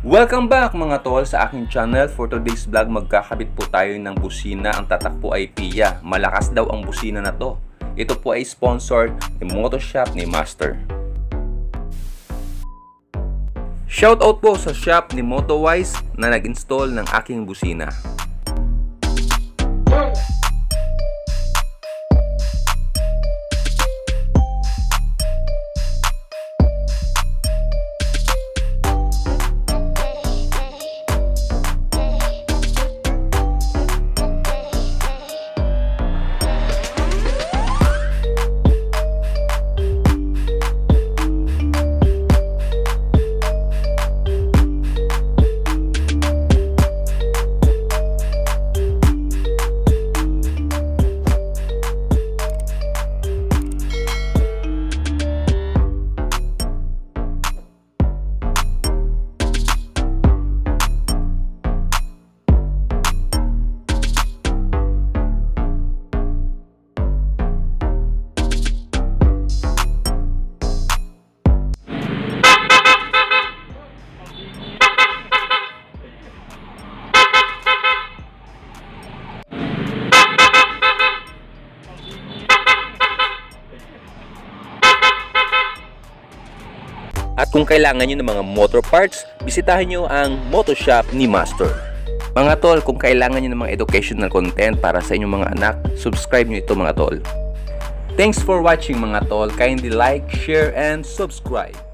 Welcome back mga tol sa aking channel. For today's vlog, magkakabit po tayo ng busina. Ang tatak po ay PIA. Malakas daw ang busina na to. Ito po ay sponsored ni Motoshop ni Master. Shoutout po sa shop ni Motowise na nag-install ng aking busina. At kung kailangan nyo ng mga motor parts, bisitahin nyo ang Motoshop ni Master. Mga tol, kung kailangan nyo ng mga educational content para sa inyong mga anak, subscribe nyo ito mga tol. Thanks for watching mga tol. Kindly like, share, and subscribe.